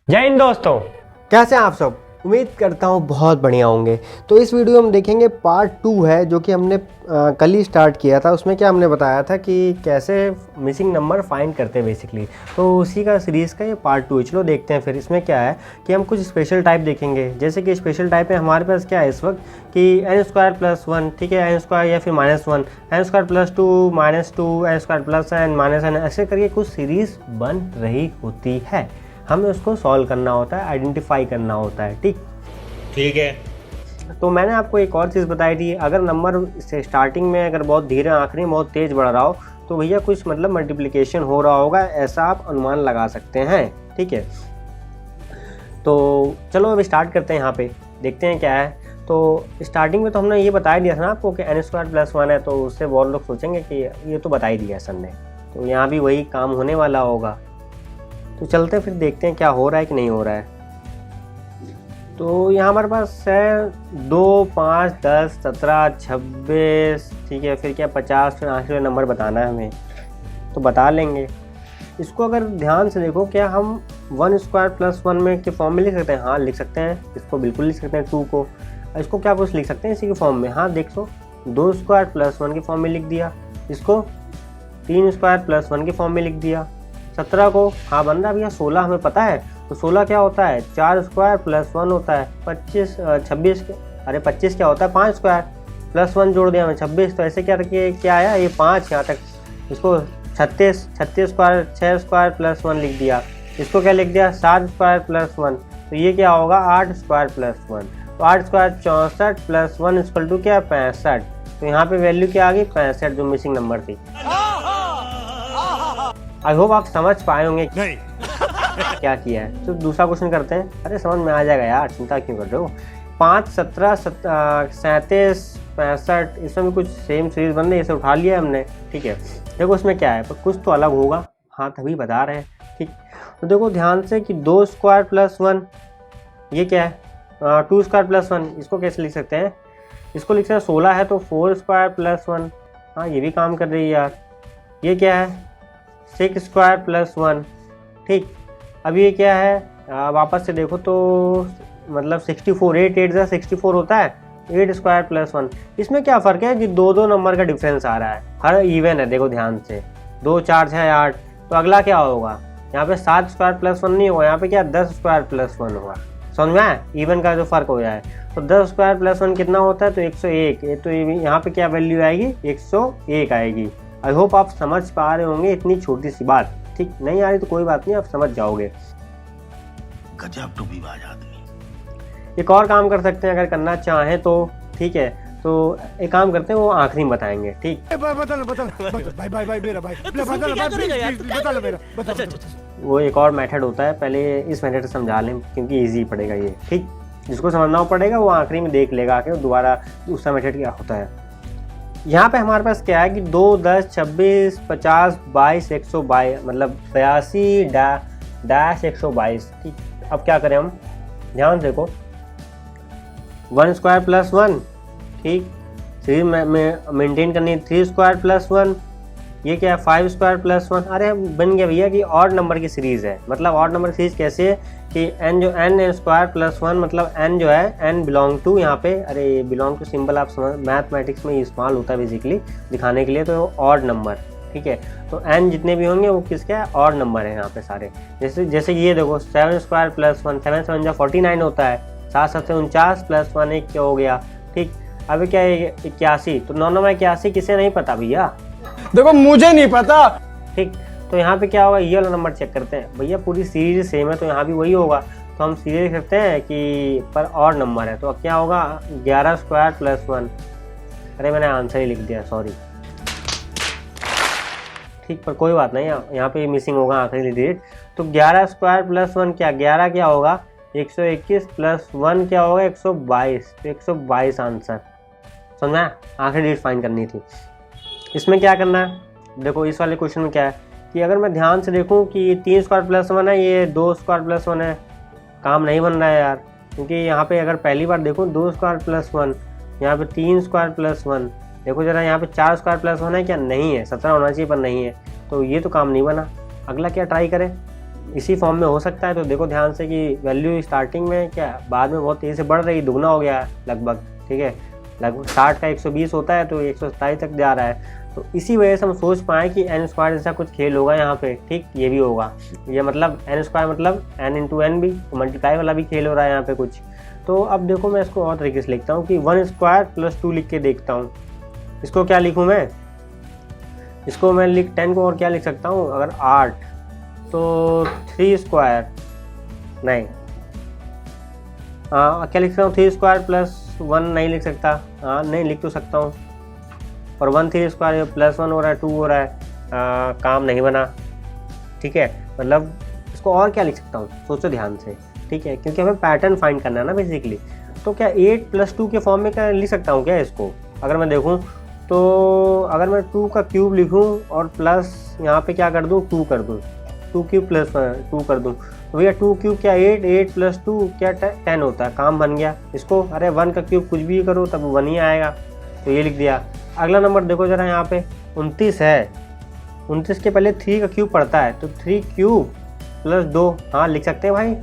जय हिंद दोस्तों, कैसे हैं आप सब। उम्मीद करता हूँ बहुत बढ़िया होंगे। तो इस वीडियो में हम देखेंगे पार्ट 2 है जो कि हमने कल ही स्टार्ट किया था। उसमें क्या हमने बताया था कि कैसे मिसिंग नंबर फाइंड करते हैं बेसिकली। तो उसी का सीरीज़ का ये पार्ट 2 है। चलो देखते हैं। फिर इसमें क्या है कि हम कुछ स्पेशल टाइप देखेंगे। जैसे कि स्पेशल टाइप में हमारे पास क्या है इस वक्त कि n² + 1, ठीक है, n² या फिर -1, n² + 2, -2, n² + n, -n, ऐसे करके कुछ सीरीज़ बन रही होती है। हमें उसको सॉल्व करना होता है, आइडेंटिफाई करना होता है। ठीक है। तो मैंने आपको एक और चीज़ बताई थी, अगर नंबर से स्टार्टिंग में अगर बहुत धीरे, आखिरी में बहुत तेज़ बढ़ रहा हो तो भैया कुछ मतलब मल्टीप्लिकेशन हो रहा होगा, ऐसा आप अनुमान लगा सकते हैं। ठीक है, तो चलो अब स्टार्ट करते हैं। यहाँ पे देखते हैं क्या है। तो स्टार्टिंग में तो हमने ये बता दिया था ना आपको कि n² + 1 है, तो उससे बहुत लोग सोचेंगे कि ये तो बता ही दिया सर ने, तो यहाँ भी वही काम होने वाला होगा। तो चलते फिर देखते हैं क्या हो रहा है कि नहीं हो रहा है। तो यहाँ हमारे पास है 2, 5, 10, 17, 26, ठीक है, फिर क्या 50, फिर आखिरी नंबर बताना है हमें, तो बता लेंगे। इसको अगर ध्यान से देखो, क्या हम 1² + 1 में के फॉर्म में लिख सकते हैं? हाँ लिख सकते हैं, इसको बिल्कुल लिख सकते हैं 2 को। इसको क्या कुछ लिख सकते हैं इसी के फॉर्म में? हाँ देख सो, 2² + 1 के फॉर्म में लिख दिया, इसको 3² + 1 के फॉर्म में लिख दिया। 17 को हाँ बन रहा भैया। 16 हमें पता है, तो 16 क्या होता है? 4² + 1 होता है। 26 अरे 25 क्या होता है? 5² + 1 जोड़ दिया हमें 26। तो ऐसे क्या रखिए, क्या आया ये 5 यहाँ तक। इसको 36 6² + 1 लिख दिया। इसको क्या लिख दिया? 7² + 1। तो ये क्या होगा? 8² + 1। तो 8² 64 + 1 = क्या? 65। तो यहाँ पे वैल्यू क्या आ गई? 65, जो मिसिंग नंबर थी। आई होप आप समझ पाए होंगे नहीं क्या किया है। तो दूसरा क्वेश्चन करते हैं। अरे समझ में आ जाएगा यार, चिंता क्यों कर रहे हो। 5, 17, 37, 65, इसमें भी कुछ सेम सीरीज बन रही है, इसे उठा लिया हमने। ठीक है, देखो इसमें क्या है, पर कुछ तो अलग होगा। हाँ तभी बता रहे हैं। ठीक, तो देखो ध्यान से कि 2² + 1 ये क्या है? 2² + 1, इसको कैसे लिख सकते हैं? इसको लिख सकते हैं 16 है तो 4² + 1। हाँ ये भी काम कर रही है यार। ये क्या है? 6² + 1। ठीक, अब ये क्या है? वापस से देखो तो मतलब 64, 8 × 64 होता है, 8² + 1। इसमें क्या फ़र्क है कि 2 नंबर का डिफरेंस आ रहा है, हर इवन है। देखो ध्यान से, 2, 4, 6, 8। तो अगला क्या होगा? यहाँ पे 7² + 1 नहीं होगा, यहाँ पे क्या 10² + 1 होगा। समझ में आया? इवन का जो फ़र्क हो जाए। तो 10² + 1 कितना होता है? तो 101। ये तो यहाँ पे क्या वैल्यू आएगी? 101 आएगी। आई होप आप समझ पा रहे होंगे इतनी छोटी सी बात। ठीक, नहीं आ रही तो कोई बात नहीं, आप समझ जाओगे। गजब टोपीबाज आदमी। एक और काम कर सकते हैं अगर करना चाहें तो। ठीक है, तो एक काम करते हैं, वो आखिरी में बताएंगे। ठीक, वो एक और मेथड होता है, पहले इस मेथड से समझा लें क्योंकि इजी पड़ेगा ये। ठीक, जिसको समझना पड़ेगा वो आखिरी में देख लेगा कि दोबारा दूसरा मेथड क्या होता है। यहाँ पे हमारे पास क्या है कि 2, 10, 26, 50, 22, 122, मतलब 82-122। ठीक, अब क्या करें हम? ध्यान से देखो, 1² + 1, ठीक, सीरीज में मेंटेन करनी है। 3² + 1, ये क्या है? 5² + 1। अरे बन गया भैया कि ऑड नंबर की सीरीज़ है। मतलब ऑड नंबर की सीरीज़ कैसे है कि n² + 1, मतलब n जो है n बिलोंग टू, यहाँ पे अरे बिलोंग टू सिंबल आप समझ, मैथमेटिक्स में इस्तेमाल होता है बेसिकली दिखाने के लिए। तो ऑड नंबर, ठीक है, तो n जितने भी होंगे वो किसका है? ऑड नंबर है यहाँ पे सारे। जैसे ये देखो 7² + 1, 7 7 जा 49 होता है, 7 7 से 49 + 1 1 क्या हो गया? ठीक, अब क्या है? 81। तो 9 9 81 किसे नहीं पता भैया? देखो मुझे नहीं पता। ठीक, तो यहाँ पे क्या होगा? ये वाला नंबर चेक करते हैं। भैया पूरी सीरीज सेम है तो यहाँ भी वही होगा, तो हम सीरीज करते हैं कि पर और नंबर है। तो अब क्या होगा? 11² + 1। अरे मैंने आंसर ही लिख दिया, सॉरी। ठीक, पर कोई बात नहीं, यहाँ पे मिसिंग होगा आखिरी डिजिट। तो 11² + 1 क्या? 11 क्या होगा? 121 + 1 क्या होगा? 122। तो 122 आंसर। समझा? आखिरी डिजिट फाइंड करनी थी। इसमें क्या करना है? देखो इस वाले क्वेश्चन में क्या है कि अगर मैं ध्यान से देखूं कि 3² + 1 है, ये 2² + 1 है, काम नहीं बन रहा है यार। क्योंकि यहाँ पे अगर पहली बार देखूं 2² + 1, यहाँ पे 3² + 1, देखो जरा यहाँ पे 4² + 1 है क्या? नहीं है, 17 होना चाहिए पर नहीं है। तो ये तो काम नहीं बना। अगला क्या ट्राई करें? इसी फॉर्म में हो सकता है। तो देखो ध्यान से कि वैल्यू स्टार्टिंग में क्या बाद में बहुत तेज़ी से बढ़ रही, दुगना हो गया है लगभग, ठीक है। लगभग 60 का 120 होता है तो 127 तक जा रहा है। तो इसी वजह से हम सोच पाए कि n स्क्वायर जैसा कुछ खेल होगा यहाँ पे, ठीक। ये भी होगा, ये मतलब n स्क्वायर मतलब n इंटू एन भी, तो मल्टीप्लाई वाला भी खेल हो रहा है यहाँ पे कुछ। तो अब देखो मैं इसको और तरीके से लिखता हूँ कि 1 स्क्वायर प्लस 2 लिख के देखता हूँ। इसको क्या लिखूँ मैं, इसको मैं 10 को और क्या लिख सकता हूँ, अगर 8 तो 3 स्क्वायर, नहीं क्या लिख सकता हूँ, 3 स्क्वायर प्लस 1 नहीं लिख सकता, हाँ नहीं लिख तो सकता हूँ। और 1 3 स्क्वायर प्लस 1 हो रहा है, 2 हो रहा है, काम नहीं बना, ठीक है। मतलब इसको और क्या लिख सकता हूँ, सोचो ध्यान से, ठीक है, क्योंकि हमें पैटर्न फाइंड करना है ना बेसिकली। तो क्या 8 प्लस 2 के फॉर्म में क्या लिख सकता हूँ क्या इसको, अगर मैं देखूँ तो अगर मैं 2 का क्यूब लिखूँ और प्लस यहाँ पे क्या कर दूँ, 2 कर दूँ, 2 क्यूब प्लस 2 कर दूँ, तो भैया 2 क्यूब क्या 8, 8 प्लस 2 क्या 10 होता है, काम बन गया। इसको अरे 1 का क्यूब कुछ भी करो तब 1 ही आएगा, तो ये लिख दिया। अगला नंबर देखो जरा, यहाँ पे 29 है, 29 के पहले 3 का क्यूब पड़ता है, तो 3 क्यूब प्लस 2, हाँ लिख सकते हैं भाई।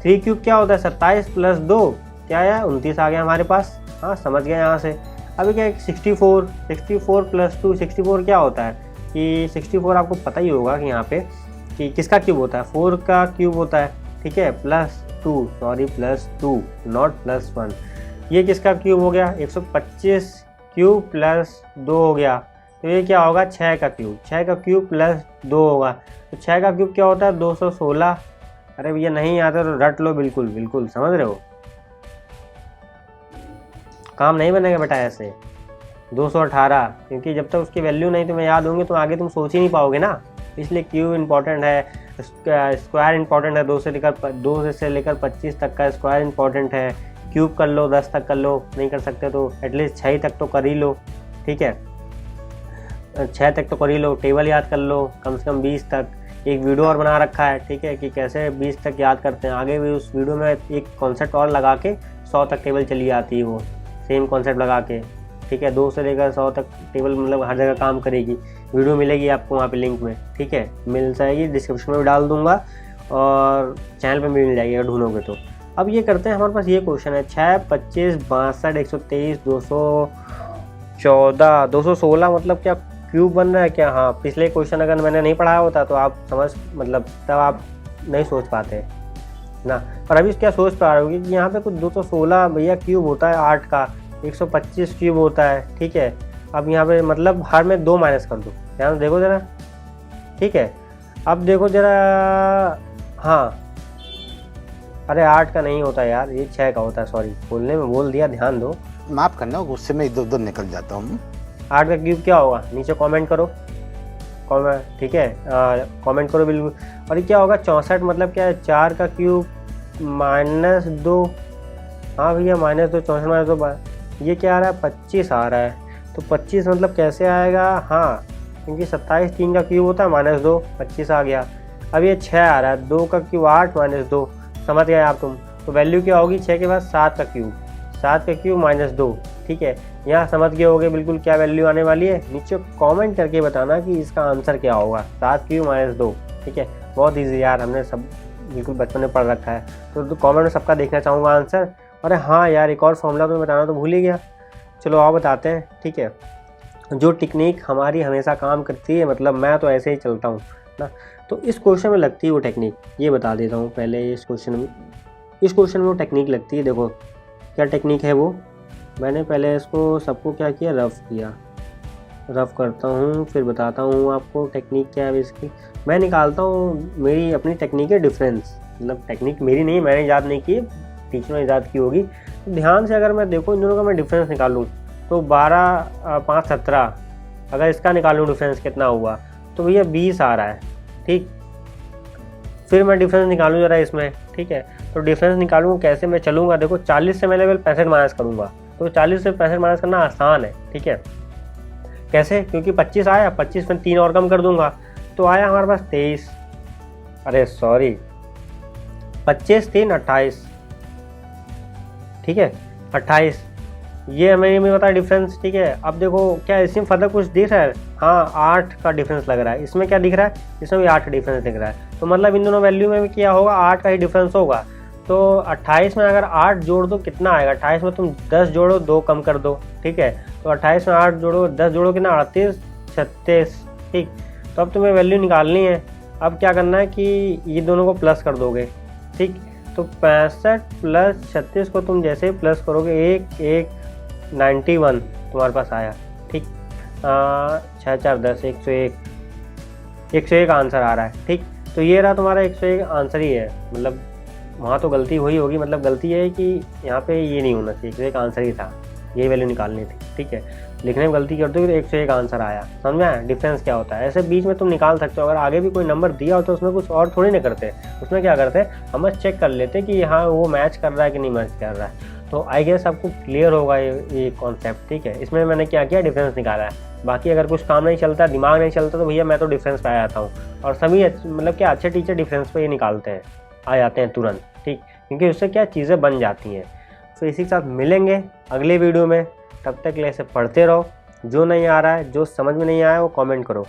3 क्यूब क्या होता है, 27 प्लस 2 क्या है, 29 आ गया हमारे पास, हाँ समझ गए यहाँ से। अभी क्या है 64 प्लस 2, 64 क्या होता है कि 64 आपको पता ही होगा कि यहाँ पे कि किसका क्यूब होता है, 4 का क्यूब होता है, ठीक है, plus 2, sorry plus 2 not plus 1। ये किसका क्यूब हो गया, 125 क्यूब प्लस 2 हो गया, तो ये क्या होगा 6 का क्यूब, 6 का क्यूब प्लस 2 होगा, तो 6 का क्यूब क्या होता है 216। अरे भैया नहीं आता तो रट लो, बिल्कुल बिल्कुल समझ रहे हो, काम नहीं बनेगा बेटा ऐसे। 218, क्योंकि जब तक उसकी वैल्यू नहीं तुम्हें याद होंगे तो आगे तुम सोच ही नहीं पाओगे ना, इसलिए क्यूब इंपॉर्टेंट है, स्क्वायर इंपॉर्टेंट है, 2 से लेकर 25 तक का स्क्वायर इंपॉर्टेंट है। क्यूब कर लो 10 तक कर लो, नहीं कर सकते तो एटलीस्ट 6 तक तो कर ही लो, ठीक है, 6 तक तो कर ही लो, टेबल याद कर लो कम से कम 20 तक। एक वीडियो और बना रखा है, ठीक है, कि कैसे 20 तक याद करते हैं, आगे भी उस वीडियो में एक कॉन्सेप्ट और लगा के 100 तक टेबल चली आती है, वो सेम कॉन्सेप्ट लगा के, ठीक है, 2 से लेकर 100 तक टेबल मतलब हर जगह काम करेगी। वीडियो मिलेगी आपको वहाँ पे लिंक में, ठीक है, मिल जाएगी, डिस्क्रिप्शन में भी डाल दूंगा और चैनल पे भी मिल जाएगी अगर ढूंढोगे तो। अब ये करते हैं, हमारे पास ये क्वेश्चन है 6, 25, 62, 123, 214, 216 मतलब क्या क्यूब बन रहा है क्या, हाँ पिछले क्वेश्चन अगर मैंने नहीं पढ़ाया होता तो आप समझ मतलब तब आप नहीं सोच पाते ना, पर अभी क्या सोच पा रहे होगी कि यहाँ पे कुछ 216 भैया क्यूब होता है 8 का, 125 क्यूब होता है, ठीक है। अब यहाँ पे मतलब हर में 2 माइनस कर दो, ध्यान से देखो जरा, ठीक है। अब देखो जरा, हाँ अरे 8 का नहीं होता यार, ये 6 का होता है, सॉरी बोलने में बोल दिया, ध्यान दो, माफ करना, गुस्से में इधर उधर निकल जाता हूँ। 8 का क्यूब क्या होगा, नीचे कमेंट करो, ठीक है, कमेंट करो बिल्कुल। और ये क्या होगा 64 मतलब क्या है, 4 का क्यूब -2, हाँ भैया -2, 64 -2, ये क्या आ रहा है 25 आ रहा है, तो 25 मतलब कैसे आएगा, हाँ क्योंकि 27 3 का क्यूब होता है -2, 25 आ गया। अब ये 6 आ रहा है, 2 का क्यूब 8 -2, समझ गए आप तुम, तो वैल्यू क्या होगी 6 के बाद 7 का क्यूब, 7 का क्यूब -2, ठीक है। यहाँ समझ गए होगे बिल्कुल क्या वैल्यू आने वाली है, नीचे कमेंट करके बताना कि इसका आंसर क्या होगा, 7 क्यूब -2, ठीक है। बहुत ईजी यार, हमने सब बिल्कुल बचपन में पढ़ रखा है, तो कमेंट में सबका देखना चाहूँगा आंसर। अरे हाँ यार, एक और फॉर्मूला तो बताना तो भूल ही गया, चलो आओ बताते हैं, ठीक है। जो टेक्निक हमारी हमेशा काम करती है, मतलब मैं तो ऐसे ही चलता हूँ ना, तो इस क्वेश्चन में लगती है वो टेक्निक, ये बता देता हूँ पहले। इस क्वेश्चन में वो टेक्निक लगती है, देखो क्या टेक्निक है वो। मैंने पहले इसको सबको क्या किया, रफ़ करता हूँ, फिर बताता हूँ आपको टेक्निक क्या है इसकी। मैं निकालता हूँ मेरी अपनी टेक्निक है डिफरेंस, मतलब टेक्निक मेरी नहीं, मैंने ईजाद नहीं की, टीचर ने ईजाद की होगी। तो ध्यान से अगर मैं देखो इन दोनों का मैं डिफरेंस निकालूँ तो 12, 5, 17, अगर इसका निकालूँ डिफरेंस कितना हुआ तो भैया 20 आ रहा है, ठीक। फिर मैं डिफरेंस निकालूँ जरा इसमें, ठीक है, तो डिफरेंस निकालूँ कैसे, मैं चलूँगा, देखो 40 से मैं लेवल 65 माइनस करूँगा, तो 40 से 65 माइनस करना आसान है, ठीक है। कैसे, क्योंकि 25 आया, 25 में 3 और कम कर दूंगा, तो आया हमारे पास 23, अरे सॉरी 25, 3, 28, ठीक है, 28, ये हमें नहीं पता डिफरेंस, ठीक है। अब देखो क्या इसमें फर्दर कुछ दिख रहा है, हाँ 8 का डिफरेंस लग रहा है। इसमें क्या दिख रहा है, इसमें भी 8 का डिफरेंस दिख रहा है। तो मतलब इन दोनों वैल्यू में भी क्या होगा, 8 का ही डिफरेंस होगा। तो 28 में अगर 8 जोड़ दो कितना आएगा, 28 में तुम 10 जोड़ो 2 कम कर दो, ठीक है। तो 28 में 8 जोड़ो 10 जोड़ो कितना, 38 36, ठीक। तो अब तुम्हें वैल्यू निकालनी है। अब क्या करना है कि ये दोनों को प्लस कर दोगे, ठीक। तो 65 प्लस 36 को तुम जैसे ही प्लस करोगे 91 तुम्हारे पास आया, ठीक। 6 4 10 101 आंसर आ रहा है, ठीक। तो ये रहा तुम्हारा 101 आंसर ही है। मतलब वहाँ तो गलती हुई होगी, मतलब गलती है कि यहाँ पे ये नहीं होना चाहिए, 101 आंसर ही था, ये वैल्यू निकालनी थी, ठीक है। लिखने में गलती करते हो तो 101 आंसर आया। समझ में आया डिफरेंस क्या होता है। ऐसे बीच में तुम निकाल सकते हो। अगर आगे भी कोई नंबर दिया हो तो उसमें कुछ और थोड़ी ना करते, उसमें क्या करते हम बस चेक कर लेते कि हाँ वो मैच कर रहा है कि नहीं मैच कर रहा है। तो आई गेस आपको क्लियर होगा ये कॉन्सेप्ट, ठीक है। इसमें मैंने क्या किया, डिफरेंस निकाला है। बाकी अगर कुछ काम नहीं चलता, दिमाग नहीं चलता, तो भैया मैं तो डिफरेंस पे आ जाता हूँ। और सभी मतलब क्या अच्छे टीचर डिफरेंस पे ही निकालते हैं, आ जाते हैं तुरंत, ठीक। क्योंकि उससे क्या चीज़ें बन जाती हैं। तो इसी के साथ मिलेंगे अगले वीडियो में। तब तक के लिए ऐसे पढ़ते रहो। जो नहीं आ रहा है, जो समझ में नहीं आया वो कमेंट करो।